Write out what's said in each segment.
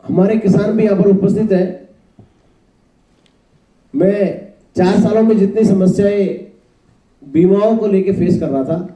हमारे किसान भी यहाँ पर उपस्थित हैं। मैं 4 सालों में जितनी समस्याएं बीमाओं को लेकर फेस कर रहा था,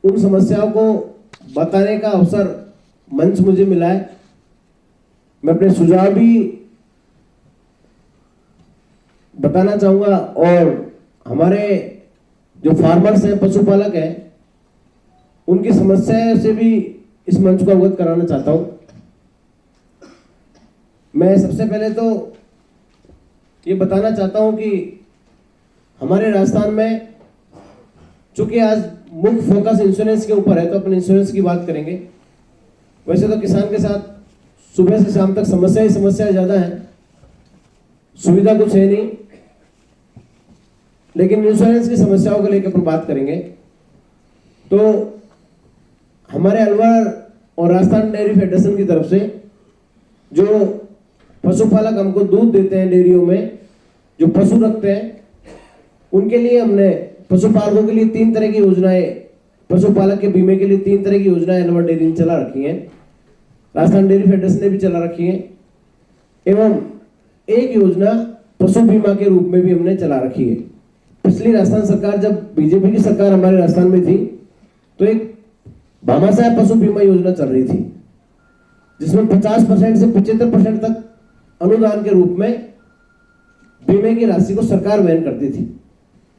उन समस्याओं को बताने का अवसर मंच मुझे मिला है। मैं अपने सुझाव भी बताना चाहूंगा और हमारे जो फार्मर्स हैं, पशुपालक हैं, उनकी समस्याएं से भी इस मंच को अवगत कराना चाहता हूं। मैं सबसे पहले तो ये बताना चाहता हूं कि हमारे राजस्थान में, चूंकि आज मुख्य फोकस इंश्योरेंस के ऊपर है, तो अपन इंश्योरेंस की बात करेंगे। वैसे तो किसान के साथ सुबह से शाम तक समस्या ज्यादा है, सुविधा कुछ है नहीं, लेकिन इंश्योरेंस की समस्याओं को लेकर अपन बात करेंगे। तो हमारे अलवर और राजस्थान डेयरी फेडरेशन की तरफ से जो पशुपालक हमको दूध देते हैं, डेयरियों में जो पशु रखते हैं, उनके लिए हमने पशुपालकों के लिए 3 तरह की योजनाएं, पशुपालक के बीमे के लिए 3 तरह की योजनाएं अलवर डेयरी ने चला रखी हैं, राजस्थान डेयरी फेडरेशन ने भी चला रखी है, एवं एक योजना पशु बीमा के रूप में भी हमने चला रखी है। पिछली राजस्थान सरकार, जब बीजेपी की सरकार हमारे राजस्थान में थी, तो एक भामाशाह पशु बीमा योजना चल रही थी, जिसमें 50% से 75% तक अनुदान के रूप में बीमे की राशि को सरकार वहन करती थी।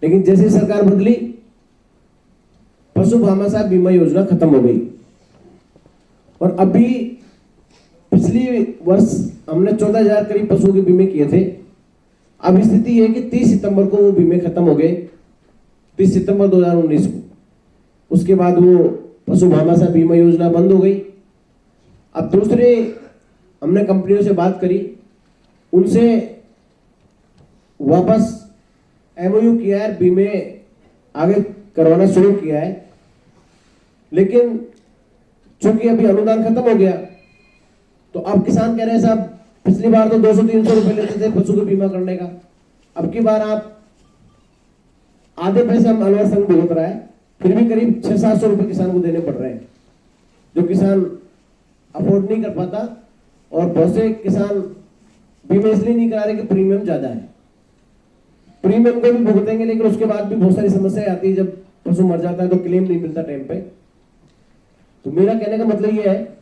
लेकिन जैसे सरकार बदली, पशु भामाशाह बीमा योजना खत्म हो गई और अभी पिछली वर्ष हमने 14,000 करीब पशुओं के बीमे किए थे। अब स्थिति है कि 30 सितंबर को वो बीमे खत्म हो गए, 30 सितंबर 2019 को। उसके बाद वो पशु भामाशाह बीमा योजना बंद हो गई। अब दूसरे हमने कंपनियों से बात करी, उनसे वापस एमओयू किया है, बीमे आगे करवाना शुरू किया है। लेकिन चूंकि अभी अनुदान खत्म हो गया, तो अब किसान कह रहे हैं साहब, पिछली बार तो 200-300 रुपए लेते थे पशु को बीमा करने का, अब की बार आप आधे पैसे हम अलवर संघ भुगत रहा है, फिर भी करीब 600-700 रुपए किसान को देने पड़ रहे हैं, जो किसान अफोर्ड नहीं कर पाता। और बहुत से किसान बीमा इसलिए नहीं करा रहे कि प्रीमियम ज्यादा है। प्रीमियम को भी भुगतेंगे, लेकिन उसके बाद भी बहुत सारी समस्याएं आती है। जब पशु मर जाता है तो क्लेम नहीं मिलता टाइम पे। तो मेरा कहने का मतलब यह है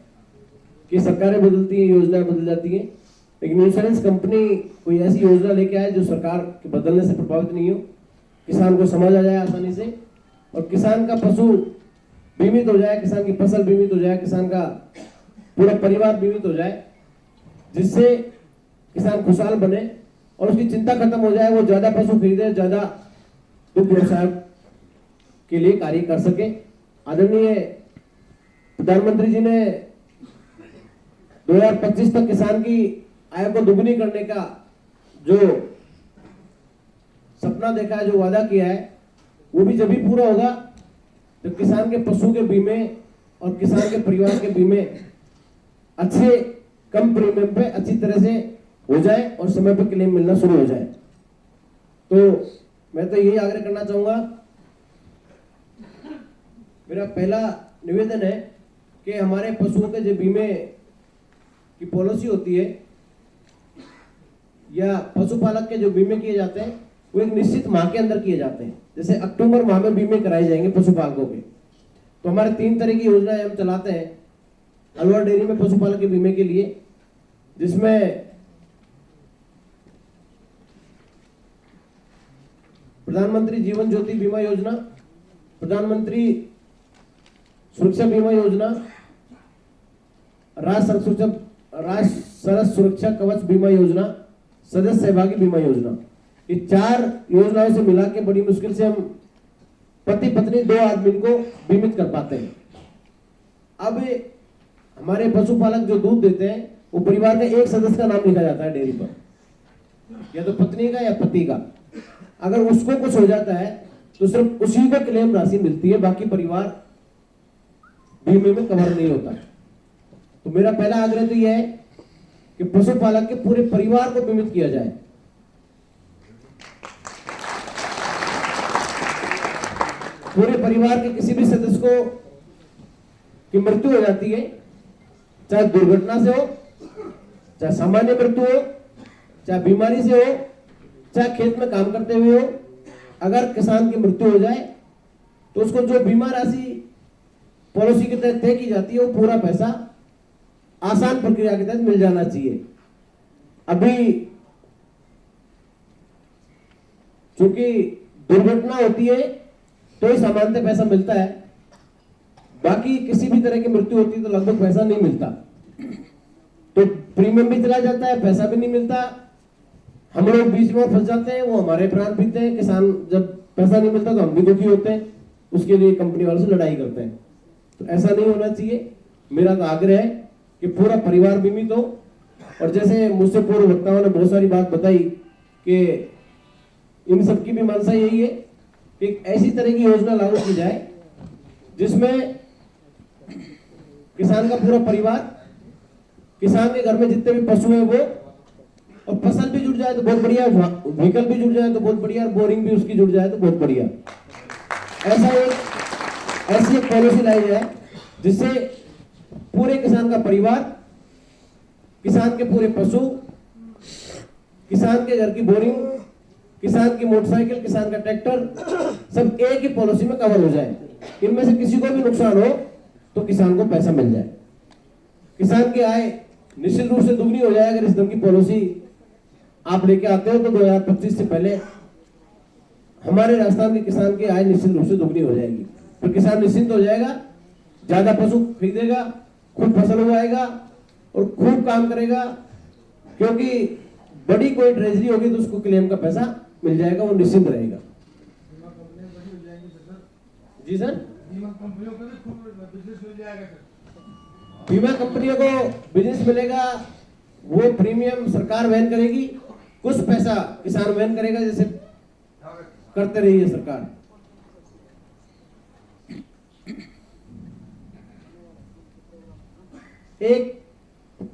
कि सरकारें बदलती हैं, योजनाएं बदल जाती हैं, लेकिन इंश्योरेंस कंपनी कोई ऐसी योजना लेके आए जो सरकार के बदलने से प्रभावित नहीं हो, किसान को समझ आ जाए आसानी से, और किसान का पशु बीमित हो जाए, किसान की फसल बीमित हो जाए, किसान का पूरा परिवार बीमित हो जाए, जिससे किसान खुशहाल बने और उसकी चिंता खत्म हो जाए, वो ज्यादा पशु खरीदे, ज्यादा दुग्ध व्यवसाय के लिए कार्य कर सके। आदरणीय प्रधानमंत्री जी ने 2025 तक किसान की आय को दुगनी करने का जो सपना देखा है, जो वादा किया है, वो भी जब भी पूरा होगा जब किसान के पशु के बीमे और किसान के परिवार के बीमे अच्छे कम प्रीमियम पे अच्छी तरह से हो जाए और समय पर क्लेम मिलना शुरू हो जाए। तो मैं तो यही आग्रह करना चाहूंगा, मेरा पहला निवेदन है कि हमारे पशुओं के जो बीमे की पॉलिसी होती है या पशुपालक के जो बीमे किए जाते हैं, वो एक निश्चित माह के अंदर किए जाते हैं। जैसे अक्टूबर माह में बीमे कराए जाएंगे पशुपालकों के, तो हमारे 3 तरह की योजनाएं हम चलाते हैं अलवर डेयरी में पशुपालक के बीमे के लिए, जिसमें प्रधानमंत्री जीवन ज्योति बीमा योजना, प्रधानमंत्री सुरक्षा बीमा योजना, राष्ट्रीय सरस सुरक्षा कवच बीमा योजना, सदस्य सहभागी बीमा योजना, ये 4 योजनाओं से मिला के बड़ी मुश्किल से हम पति पत्नी 2 आदमी को बीमित कर पाते हैं। अब हमारे पशुपालक जो दूध देते हैं, वो परिवार का एक सदस्य का नाम लिखा जाता है डेयरी पर, या तो पत्नी का या पति का। अगर उसको कुछ हो जाता है तो सिर्फ उसी को क्लेम राशि मिलती है, बाकी परिवार बीमे में कवर नहीं होता। तो मेरा पहला आग्रह तो यह है कि पशुपालक के पूरे परिवार को बीमित किया जाए। पूरे परिवार के किसी भी सदस्य को की मृत्यु हो जाती है, चाहे दुर्घटना से हो, चाहे सामान्य मृत्यु हो, चाहे बीमारी से हो, चाहे खेत में काम करते हुए हो, अगर किसान की मृत्यु हो जाए तो उसको जो बीमा राशि पॉलिसी के तहत तय की जाती है वो पूरा पैसा आसान प्रक्रिया के तहत मिल जाना चाहिए। अभी चूंकि दुर्घटना होती है तो ही सामान्यतः पैसा मिलता है, बाकी किसी भी तरह की मृत्यु होती है तो लगभग पैसा नहीं मिलता, तो प्रीमियम भी चला जाता है, पैसा भी नहीं मिलता, हम लोग बीच में फंस जाते हैं, वो हमारे प्राण पीते हैं। किसान जब पैसा नहीं मिलता तो हम भी दुखी होते हैं, उसके लिए कंपनी वालों से लड़ाई करते हैं। तो ऐसा नहीं होना चाहिए। मेरा तो आग्रह है कि पूरा परिवार बीमित हो। और जैसे मुझसे पूर्व वक्ताओं ने बहुत सारी बात बताई कि इन सबकी भी मंशा यही है कि एक ऐसी तरह की योजना लागू की जाए जिसमें किसान का पूरा परिवार, किसान के घर में जितने भी पशु हैं वो, और फसल भी जुड़ जाए तो बहुत बढ़िया, व्हीकल भी जुड़ जाए तो बहुत बढ़िया, बोरिंग भी उसकी जुड़ जाए तो बहुत बढ़िया। ऐसी एक पॉलिसी लाई जाए जिससे पूरे किसान का परिवार, किसान के पूरे पशु, किसान के घर की बोरिंग, किसान की मोटरसाइकिल, किसान का ट्रैक्टर, सब एक ही पॉलिसी में कवर हो जाए। इनमें से किसी को भी नुकसान हो तो किसान को पैसा मिल जाए। किसान की आय निश्चित रूप से दुगनी हो जाए अगर इस ढंग की पॉलिसी आप लेके आते हो तो 2025 से पहले हमारे राजस्थान के किसान की आय निश्चित रूप से दुगनी हो जाएगी। तो किसान निश्चिंत हो जाएगा, ज्यादा पशु खरीदेगा, खूब फसल उगाएगा और खूब काम करेगा, क्योंकि बड़ी कोई ट्रेजरी होगी तो उसको क्लेम का पैसा मिल जाएगा, वो निश्चिंत रहेगा। जी सर, बीमा कंपनियों को बिजनेस मिलेगा, वो प्रीमियम सरकार वहन करेगी, कुछ पैसा किसान वहन करेगा, जैसे करते रही है सरकार। एक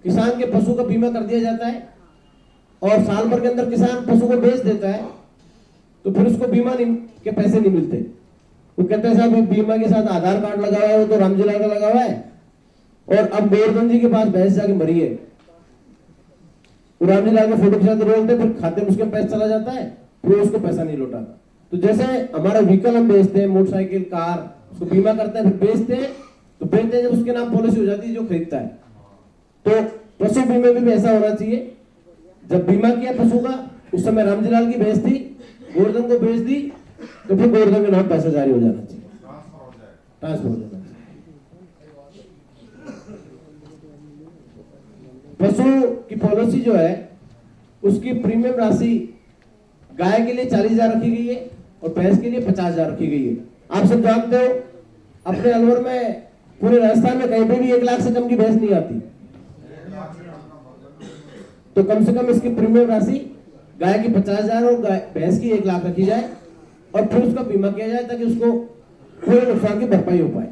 किसान के पशु का बीमा कर दिया जाता है और साल भर के अंदर किसान पशु को बेच देता है तो फिर उसको बीमा के पैसे नहीं मिलते। वो कहते हैं साहब बीमा के साथ आधार कार्ड लगा हुआ है, वो तो रामजीलाल का लगा हुआ है, और अब गोवर्धन जी के पास भैंस जाके मरी है, रामजीलाल के फोटो के साथ रोलते, फिर खाते में उसके पैसा चला जाता है, फिर उसको पैसा नहीं लौटाता। तो जैसे हमारा व्हीकल हम बेचते हैं, मोटरसाइकिल, कार, उसको बीमा करते हैं, फिर बेचते हैं, तो बेचते हैं जब उसके नाम पॉलिसी हो जाती है जो खरीदता है। तो पशु बीमे में भी ऐसा होना चाहिए, जब बीमा किया पशु का, उस समय रामजीलाल की भैंस थी, गोवर्धन को बेच दी, तो फिर गोवर्धन के नाम पैसा जारी हो जाना चाहिए, ट्रांसफर हो जाना चाहिए। पशु की पॉलिसी जो है उसकी प्रीमियम राशि गाय के लिए 40,000 रखी गई है और भैंस के लिए 50,000 रखी गई है। आप सब जानते हो अपने अलवर में, पूरे राजस्थान में कहीं पे भी 1 लाख से कम की भैंस नहीं आती, तो कम से कम इसकी प्रीमियम राशि गाय की 50,000 और भैंस की 1 लाख रखी जाए और फिर उसका बीमा किया जाए ताकि उसको पूरे नुकसान की भरपाई हो पाए।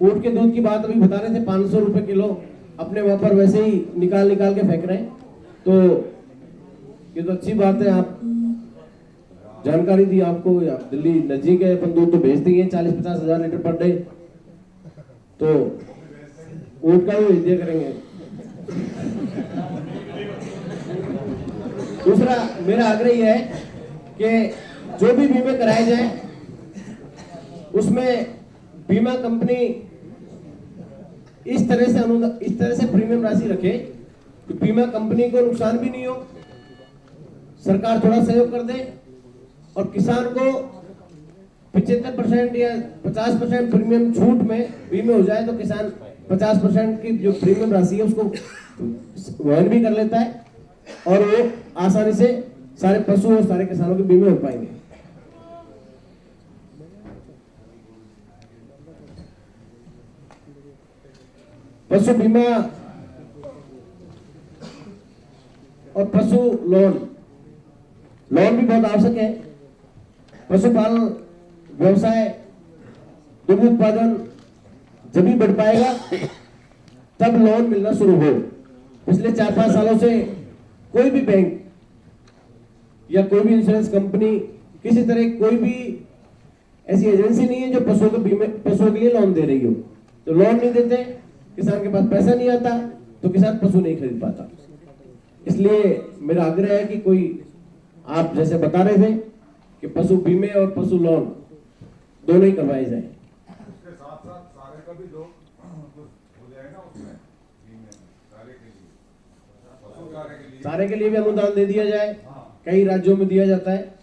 ऊंट के दूध की बात अभी बता रहे थे, 500 रुपए किलो अपने वहां पर वैसे ही निकाल के फेंक रहे हैं, तो ये तो अच्छी बात है, आप जानकारी दी आपको। दिल्ली नजदीक है, अपन दूध तो भेज देंगे 40-50 हजार लीटर पर डे, तो ऊंट का ही दिया करेंगे। दूसरा मेरा आग्रह यह है कि जो भी बीमे कराए जाए उसमें बीमा कंपनी इस तरह से प्रीमियम राशि रखे कि बीमा कंपनी को नुकसान भी नहीं हो, सरकार थोड़ा सहयोग कर दे और किसान को 75% या 50% प्रीमियम छूट में बीमे हो जाए, तो किसान 50% की जो प्रीमियम राशि है उसको वहन भी कर लेता है और वो आसानी से सारे पशु और सारे किसानों के बीमे हो पाएंगे। पशु बीमा और पशु लोन भी बहुत आवश्यक है। पशुपालन व्यवसाय, दुग्ध उत्पादन जब भी बढ़ पाएगा तब लोन मिलना शुरू हो। पिछले 4-5 सालों से कोई भी बैंक या कोई भी इंश्योरेंस कंपनी किसी तरह कोई भी ऐसी एजेंसी नहीं है जो पशुओं के लिए लोन दे रही हो। तो लोन नहीं देते, किसान के पास पैसा नहीं आता, तो किसान पशु नहीं खरीद पाता। इसलिए मेरा आग्रह है कि कोई, आप जैसे बता रहे थे कि पशु बीमे और पशु लोन दोनों ही करवाए जाए। उसके साथ साथ सारे का भी लोग हो जाएगा उसमें बीमे, सारे के लिए भी अनुदान दे दिया जाए। कई राज्यों में दिया जाता है।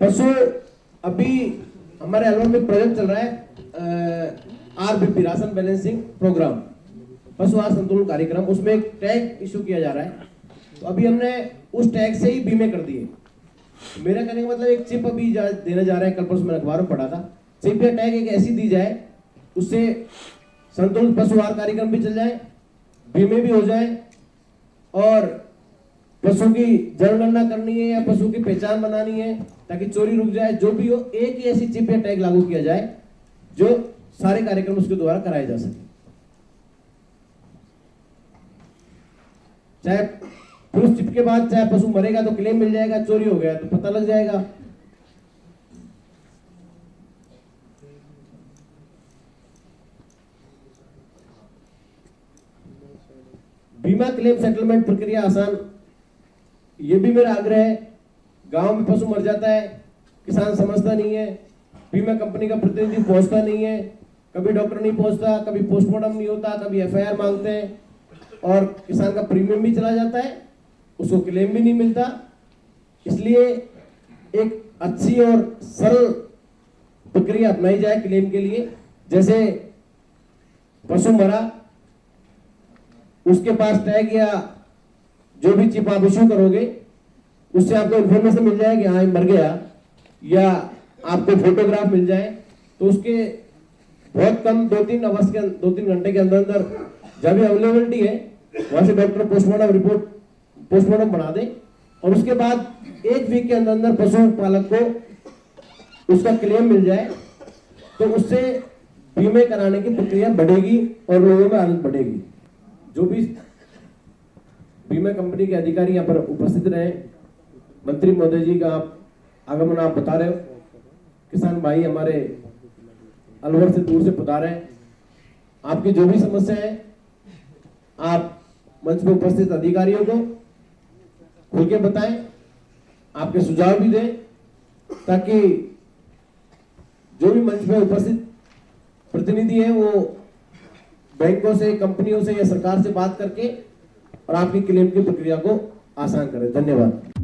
पशु अभी हमारे अलवर में प्रोजेक्ट चल रहा है RBP, राशन बैलेंसिंग प्रोग्राम, पशु आहार संतुलन कार्यक्रम। उसमें एक टैग इशू किया जा रहा है। तो अभी हमने उस टैग से ही बीमे कर दिए। मेरा कहने का मतलब एक चिप अभी देने जा रहे हैं। कल परसों मैंने अखबार में पढ़ा था, चिप या टैग एक ऐसी दी जाए उससे संतुलित पशु आहार कार्यक्रम भी चल जाए, बीमे भी हो जाए, और पशु की जनगणना करनी है या पशु की पहचान बनानी है ताकि चोरी रुक जाए। जो भी हो, एक ही ऐसी चिप या टैग लागू किया जाए जो सारे कार्यक्रम उसके द्वारा कराए जा सके। चाहे पुरुष चिप के बाद चाहे पशु मरेगा तो क्लेम मिल जाएगा, चोरी हो गया तो पता लग जाएगा। बीमा क्लेम सेटलमेंट प्रक्रिया आसान, ये भी मेरा आग्रह है। गांव में पशु मर जाता है, किसान समझता नहीं है, बीमा कंपनी का प्रतिनिधि पहुंचता नहीं है, कभी डॉक्टर नहीं पहुंचता, कभी पोस्टमार्टम नहीं होता, कभी FIR मांगते हैं, और किसान का प्रीमियम भी चला जाता है, उसको क्लेम भी नहीं मिलता। इसलिए एक अच्छी और सरल प्रक्रिया अपनाई जाए क्लेम के लिए। जैसे पशु मरा, उसके पास टैग या जो भी चिप आप इश्यू करोगे उससे आपको इन्फॉर्मेशन मिल जाए कि हाँ मर गया, या आपको फोटोग्राफ मिल जाए, तो उसके बहुत कम 2-3 घंटे के अंदर अंदर जब भी अवेलेबिलिटी है वहां से डॉक्टर पोस्टमार्टम बना दे, और उसके बाद 1 वीक के अंदर अंदर पशु पालक को उसका क्लेम मिल जाए, तो उससे बीमे कराने की प्रक्रिया बढ़ेगी और लोगों में आदत बढ़ेगी। जो भी बीमा कंपनी के अधिकारी यहाँ पर उपस्थित रहे, मंत्री महोदय जी का आगमन आप बता रहे हो, किसान भाई हमारे अलवर से दूर से पधारे हैं, आपकी जो भी समस्या है आप मंच पर उपस्थित अधिकारियों को खुल के बताएं, आपके सुझाव भी दें, ताकि जो भी मंच पर उपस्थित प्रतिनिधि हैं वो बैंकों से, कंपनियों से या सरकार से बात करके और आपकी क्लेम की प्रक्रिया को आसान करें। धन्यवाद।